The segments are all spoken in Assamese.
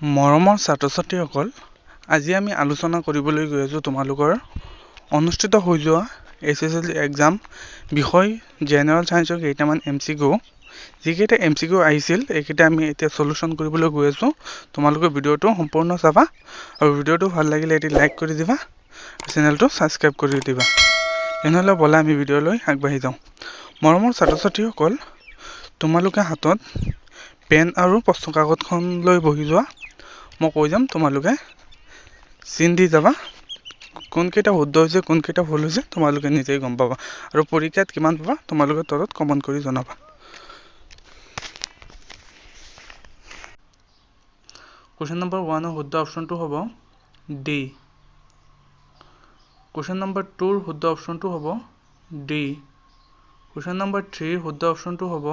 মৰমৰ ছাত্ৰ-ছাত্ৰীসকল, আজি আমি আলোচনা কৰিবলৈ গৈ আছোঁ তোমালোকৰ অনুষ্ঠিত হৈ যোৱা HSLC এক্সাম বিষয় জেনেৰেল সায়েন্সৰ কেইটামান MCQ যিকেইটা MCQ আহিছিল এইকেইটা আমি এতিয়া সলিউশন কৰিবলৈ গৈ আছোঁ। তোমালোকে ভিডিঅ'টো সম্পূৰ্ণ চাবা আৰু ভিডিঅ'টো ভাল লাগিলে এটি লাইক কৰি দিবা, চেনেলটো সাবস্ক্ৰাইব কৰি দিবা। এনেহ'লে বলা আমি ভিডিঅ'লৈ আগবাঢ়ি যাওঁ। মৰমৰ ছাত্ৰ-ছাত্ৰীসকল, তোমালোকে হাতত পেন আৰু প্ৰশ্ন কাকতখন লৈ বহি যোৱা। মই কৈ যাম, তোমালোকে চিন দি যাবা। কোনকেইটা শুদ্ধ হৈছে কোনকেইটা ভুল হৈছে তোমালোকে নিজেই গম পাবা আৰু পৰীক্ষাত কিমান পাবা তোমালোকে তলত কমেন্ট কৰি জনাবা। কোৱেশ্চন নম্বৰ 1 ৰ শুদ্ধ অপচনটো হ'ব ডি। কোৱেশ্চন নম্বৰ 2 ৰ শুদ্ধ অপচনটো হ'ব ডি। কোৱেশ্চন নম্বৰ 3 ৰ শুদ্ধ অপচনটো হ'ব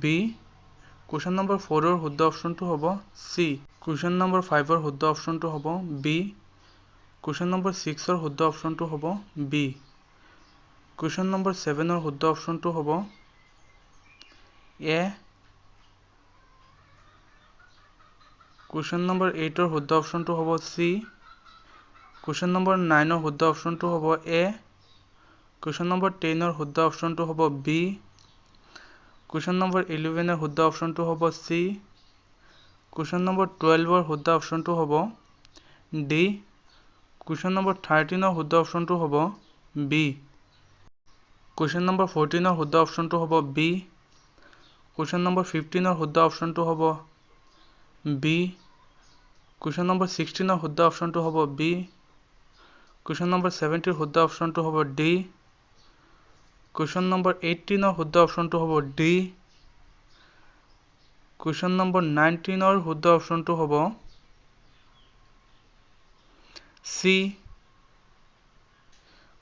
বি। কোৱেশ্চন নম্বৰ 4 ৰ শুদ্ধ অপচনটো হ'ব চি। কোৱেশ্চন নম্বৰ 5 ৰ শুদ্ধ অপচনটো হ'ব বি। কোৱেশ্চন নম্বৰ 6 ৰ শুদ্ধ অপচনটো হ'ব বি। কোৱেশ্চন নম্বৰ 7 ৰ শুদ্ধ অপচনটো হ'ব এ। কোৱেশ্চন নম্বৰ 8 ৰ শুদ্ধ অপচনটো হ'ব চি। কোৱেশ্চন নম্বৰ 9 ৰ শুদ্ধ অপচনটো হ'ব এ। কোৱেশ্চন নম্বৰ 10 ৰ শুদ্ধ অপচনটো হ'ব বি। কোৱেশ্চন নম্বৰ 11 ৰ শুদ্ধ অপচনটো হ'ব চি। কোৱেশ্চন নম্বৰ 12 ৰ শুদ্ধ অপচনটো হ'ব ডি। কোৱেশ্চন নম্বৰ 13 ৰ শুদ্ধ অপচনটো হ'ব বি। কোৱেশ্চন নম্বৰ 14 ৰ শুদ্ধ অপচনটো হ'ব বি। কোৱেশ্চন নম্বৰ 15 ৰ শুদ্ধ অপচনটো হ'ব বি। কোৱেশ্চন নম্বৰ 16 ৰ শুদ্ধ অপচনটো হ'ব বি। কোৱেশ্চন নম্বৰ 17 ৰ শুদ্ধ অপচনটো হ'ব ডি। কোৱেশ্চন নম্বৰ 18 ৰ শুদ্ধ অপচনটো হ'ব ডি। কোৱেশ্চন নম্বৰ 19 ৰ শুদ্ধ অপচনটো হ'ব চি।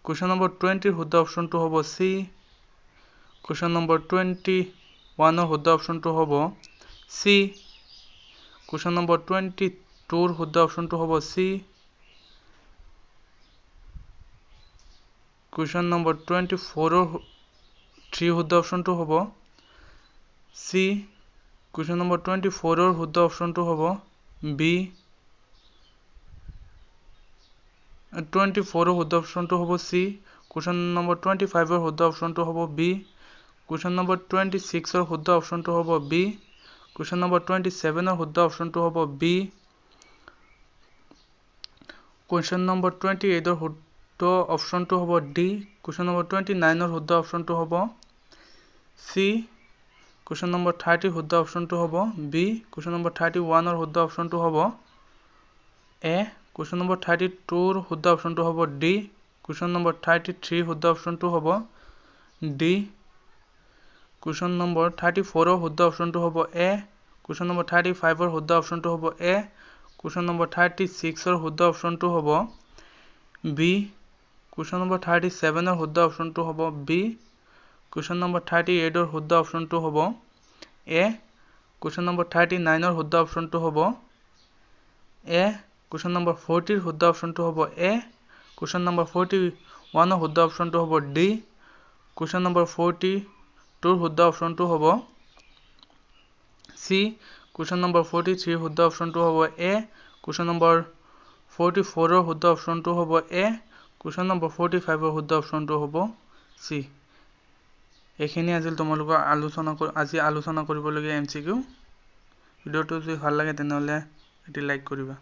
কোৱেশ্চন নম্বৰ 20 ৰ শুদ্ধ অপচনটো হ'ব চি। কোৱেশ্চন নম্বৰ 21 ৰ শুদ্ধ অপচনটো হ'ব চি। কোৱেশ্চন নম্বৰ 22 ৰ শুদ্ধ অপচনটো হ'ব চি। কোৱেশ্চন নম্বৰ 24 ৰ 3 শুদ্ধ অপচনটো হ'ব চি। কোৱেশ্চন নম্বৰ 24 ৰ শুদ্ধ অপচনটো হ'ব বি। 24 ৰ শুদ্ধ অপচনটো হ'ব চি। কোৱেশ্চন নম্বৰ 25 ৰ শুদ্ধ অপচনটো হ'ব বি। কোৱেশ্চন নম্বৰ 26 ৰ শুদ্ধ অপচনটো হ'ব বি। কোৱেশ্চন নম্বৰ 27 ৰ শুদ্ধ অপচনটো হ'ব বি। কোৱেশ্চন নম্বৰ 28 ৰ শুদ্ধ অপচনটো হ'ব ডি। কোৱেশ্চন নম্বৰ 29 ৰ শুদ্ধ অপচনটো হ'ব চি। কোৱেশ্চন নম্বৰ 30 শুদ্ধ অপচনটো হ'ব বি। কোৱেশ্চন নম্বৰ 31 ৰ শুদ্ধ অপচনটো হ'ব এ। কোৱেশ্চন নম্বৰ 32 ৰ শুদ্ধ অপচনটো হ'ব ডি। কোৱেশ্চন নম্বৰ 33 শুদ্ধ অপচনটো হ'ব ডি। কোৱেশ্চন নম্বৰ 34 ৰ শুদ্ধ অপচনটো হ'ব এ। কোৱেশ্চন নম্বৰ 35 ৰ শুদ্ধ অপচনটো হ'ব এ। কোৱেশ্চন নম্বৰ 36 ৰ শুদ্ধ অপচনটো হ'ব বি। কোৱেশ্চন নম্বৰ 37 ৰ শুদ্ধ অপচনটো হ'ব বি। কোৱেশ্চন নম্বৰ 38 ৰ শুদ্ধ অপচনটো হ'ব এ। কোৱেশ্চন নম্বৰ 39 ৰ শুদ্ধ অপচনটো হ'ব এ। কোৱেশ্চন নম্বৰ 40 ৰ শুদ্ধ অপচনটো হ'ব এ। কোৱেশ্চন নম্বৰ 41 ৰ শুদ্ধ অপচনটো হ'ব ডি। কোৱেশ্চন নম্বৰ 42 ৰ শুদ্ধ অপচনটো হ'ব চি। কোৱেশ্চন নম্বৰ 43 ৰ শুদ্ধ অপচনটো হ'ব এ। কোৱেশ্চন নম্বৰ 44 ৰ শুদ্ধ অপচনটো হ'ব এ। কোৱেশ্চন নম্বৰ 45 ৰ শুদ্ধ অপচনটো হ'ব চি। এইখিনি আছিল তোমালোকৰ আজি আলোচনা কৰিবলগীয়া MCQ। ভিডিঅ'টো যদি ভাল লাগে তেনেহ'লে এটি লাইক কৰিবা।